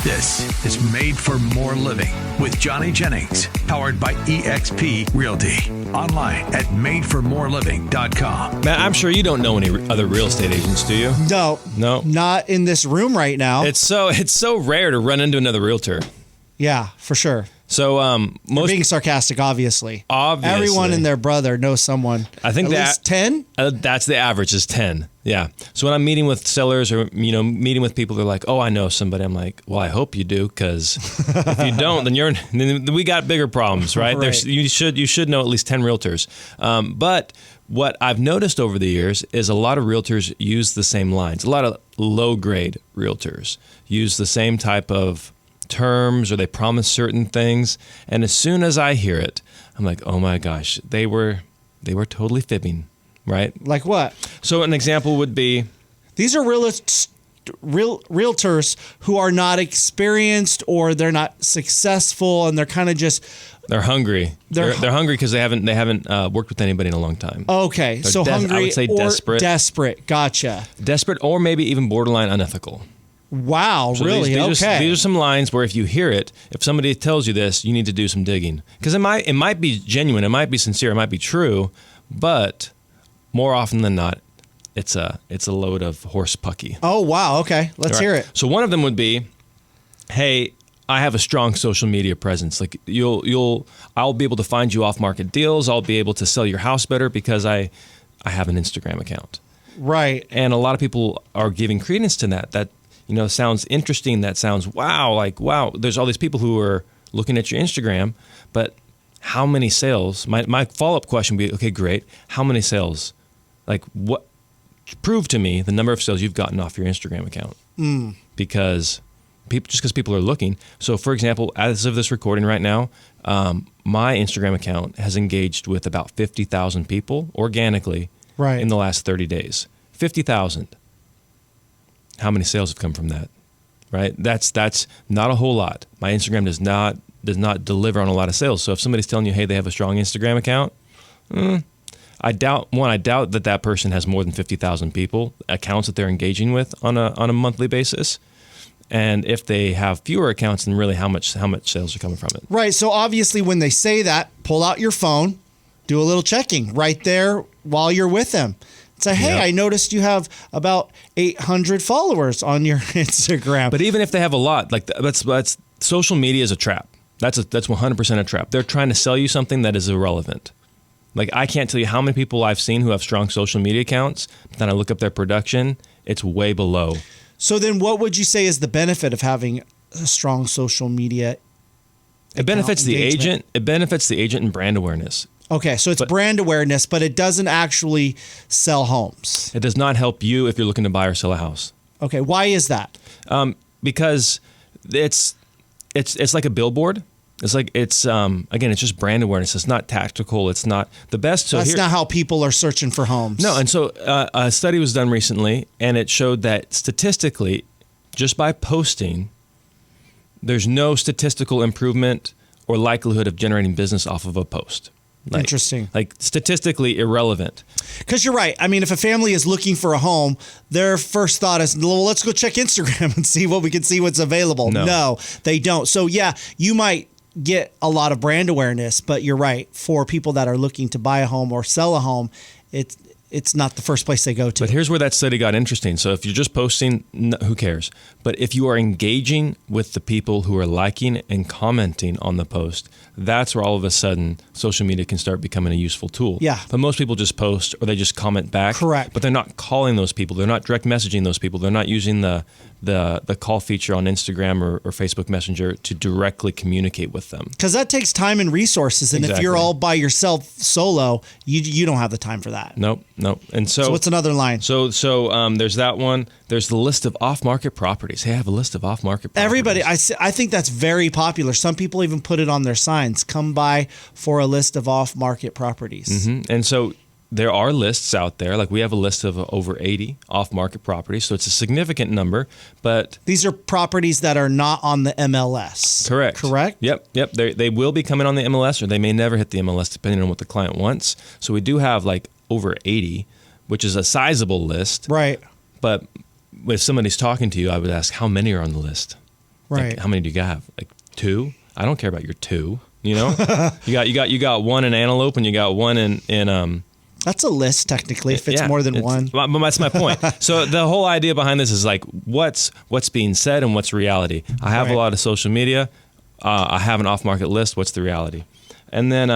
This is Made for More Living with Johnny Jennings, powered by eXp Realty. Online at madeformoreliving.com. Matt, I'm sure you don't know any other real estate agents, do you? No. Not in this room right now. It's so rare to run into another realtor. Yeah, for sure. So You're being sarcastic, obviously. Everyone and their brother knows someone. I think at least 10? That's the average is 10. Yeah. So when I'm meeting with sellers or meeting with people, they're like, "Oh, I know somebody." I'm like, "Well, I hope you do, because if you don't, then we got bigger problems, right?" Right. You should know at least 10 realtors. But what I've noticed over the years is a lot of realtors use the same lines. A lot of low grade realtors use the same type of terms, or they promise certain things, and as soon as I hear it, I'm like, oh my gosh, they were totally fibbing, right? Like what? So an example would be, these are realtors who are not experienced, or they're not successful, and they're kind of just they're hungry. They're hungry because they haven't worked with anybody in a long time. Okay, so hungry, I would say or desperate. Gotcha. Desperate, or maybe even borderline unethical. Wow, So really? These are some lines where if you hear it, if somebody tells you this, you need to do some digging. Because it might be genuine, it might be sincere, it might be true, but more often than not, it's a load of horse pucky. Oh, wow. Okay, let's hear it. So one of them would be, hey, I have a strong social media presence. Like I'll be able to find you off-market deals. I'll be able to sell your house better because I have an Instagram account. Right. And a lot of people are giving credence to that sounds interesting. That sounds wow. There's all these people who are looking at your Instagram, but how many sales? My follow-up question would be, okay, great. How many sales? Like what? Prove to me the number of sales you've gotten off your Instagram account. Because people are looking. So for example, as of this recording right now, my Instagram account has engaged with about 50,000 people organically in the last 30 days. 50,000. How many sales have come from that, right? That's not a whole lot. My Instagram does not deliver on a lot of sales. So if somebody's telling you, hey, they have a strong Instagram account, I doubt that person has more than 50,000 accounts that they're engaging with on a monthly basis. And if they have fewer accounts, then really how much sales are coming from it? Right. So obviously, when they say that, pull out your phone, do a little checking right there while you're with them. Say, hey, I noticed you have about 800 followers on your Instagram. But even if they have a lot, like that's social media is a trap. That's 100% a trap. They're trying to sell you something that is irrelevant. Like I can't tell you how many people I've seen who have strong social media accounts. But then I look up their production; it's way below. So then, what would you say is the benefit of having a strong social media? It benefits the agent. It benefits the agent and brand awareness. Okay, so it's brand awareness, but it doesn't actually sell homes. It does not help you if you're looking to buy or sell a house. Okay, why is that? Because it's like a billboard. Again, it's just brand awareness. It's not tactical. It's not the best. So that's not how people are searching for homes. No, and so a study was done recently, and it showed that statistically, just by posting, there's no statistical improvement or likelihood of generating business off of a post. Interesting. Like statistically irrelevant. Because you're right. I mean, if a family is looking for a home, their first thought is, well, let's go check Instagram and see what we can see what's available. No, they don't. So yeah, you might get a lot of brand awareness, but you're right. For people that are looking to buy a home or sell a home, it's not the first place they go to. But here's where that study got interesting. So if you're just posting, who cares? But if you are engaging with the people who are liking and commenting on the post, that's where all of a sudden social media can start becoming a useful tool. Yeah. But most people just post or they just comment back. Correct. But they're not calling those people. They're not direct messaging those people. They're not using the call feature on Instagram or Facebook Messenger to directly communicate with them. Because that takes time and resources. And if you're all by yourself solo, you don't have the time for that. Nope. And so what's another line? So there's that one. There's the list of off-market properties. Hey, I have a list of off-market properties. Everybody, I think that's very popular. Some people even put it on their signs. Come by for a list of off-market properties. Mm-hmm. And so there are lists out there. Like we have a list of over 80 off-market properties. So it's a significant number. But these are properties that are not on the MLS. Correct? Yep. They will be coming on the MLS, or they may never hit the MLS depending on what the client wants. So we do have like over 80, which is a sizable list. Right. But if somebody's talking to you, I would ask, how many are on the list? Right. Like, how many do you have? Like 2? I don't care about your 2. You know, you got one in Antelope and you got one in That's a list technically if it's more than one. But that's my point. So the whole idea behind this is like what's being said and what's reality. I have a lot of social media. I have an off-market list. What's the reality? And then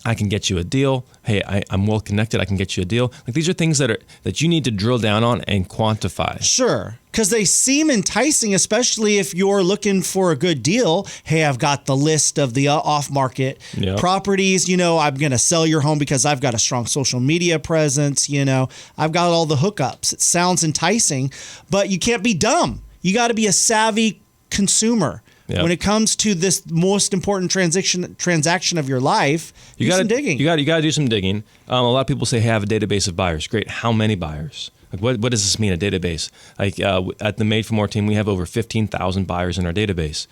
I can get you a deal. Hey, I'm well connected. I can get you a deal. Like these are things that you need to drill down on and quantify. Sure, because they seem enticing, especially if you're looking for a good deal. Hey, I've got the list of the off-market properties. You know, I'm going to sell your home because I've got a strong social media presence. You know, I've got all the hookups. It sounds enticing, but you can't be dumb. You got to be a savvy consumer. Yep. When it comes to this most important transaction of your life, do some digging. You got to do some digging. A lot of people say, hey, I have a database of buyers. Great. How many buyers? Like, what does this mean, a database? Like at the Made for More team, we have over 15,000 buyers in our database.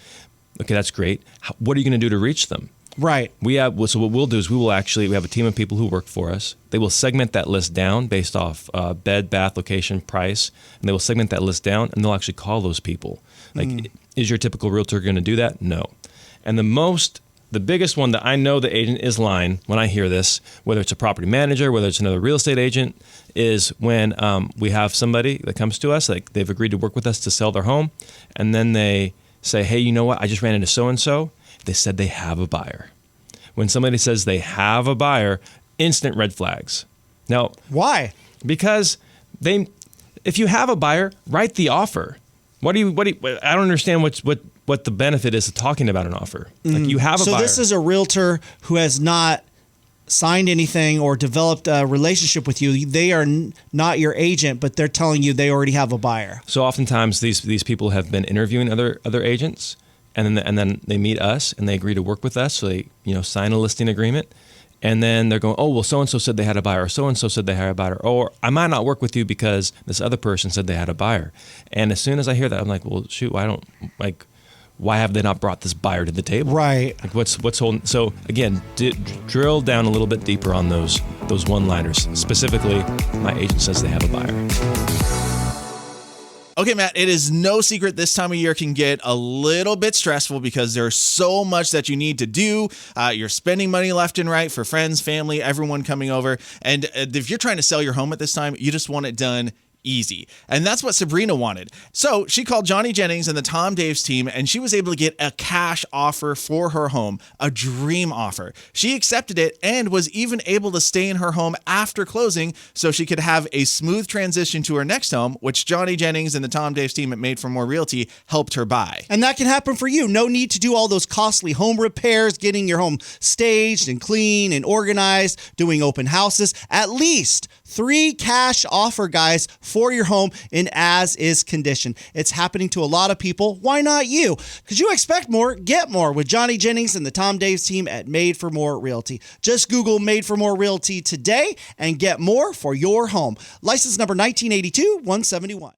Okay, that's great. What are you going to do to reach them? Right. So what we'll do is we have a team of people who work for us. They will segment that list down based off bed, bath, location, price, and they will segment that list down, and they'll actually call those people. Like, is your typical realtor going to do that? No. And the biggest one that I know the agent is lying when I hear this, whether it's a property manager, whether it's another real estate agent, is when we have somebody that comes to us, like they've agreed to work with us to sell their home, and then they say, hey, you know what? I just ran into so-and-so. They said they have a buyer. When somebody says they have a buyer, instant red flags. Now, why? Because if you have a buyer, write the offer. I don't understand what the benefit is of talking about an offer. Like you have a buyer. So this is a realtor who has not signed anything or developed a relationship with you. They are not your agent, but they're telling you they already have a buyer. So oftentimes these people have been interviewing other agents, and then they meet us and they agree to work with us. So they sign a listing agreement. And then they're going, oh, well, so-and-so said they had a buyer, or so-and-so said they had a buyer, or I might not work with you because this other person said they had a buyer. And as soon as I hear that, I'm like, well, shoot, why have they not brought this buyer to the table? Right. Like what's holding? So again, drill down a little bit deeper on those one-liners. Specifically, my agent says they have a buyer. Okay, Matt, it is no secret this time of year can get a little bit stressful because there's so much that you need to do. You're spending money left and right for friends, family, everyone coming over. And if you're trying to sell your home at this time, you just want it done easy. And that's what Sabrina wanted. So she called Johnny Jennings and the Tom Daves team, and she was able to get a cash offer for her home, a dream offer. She accepted it and was even able to stay in her home after closing so she could have a smooth transition to her next home, which Johnny Jennings and the Tom Daves team at Made for More Realty helped her buy. And that can happen for you. No need to do all those costly home repairs, getting your home staged and clean and organized, doing open houses. At least 3 cash offer guys for your home in as-is condition. It's happening to a lot of people. Why not you? Because you expect more, get more with Johnny Jennings and the Tom Daves team at Made for More Realty. Just Google Made for More Realty today and get more for your home. License number 1982-171.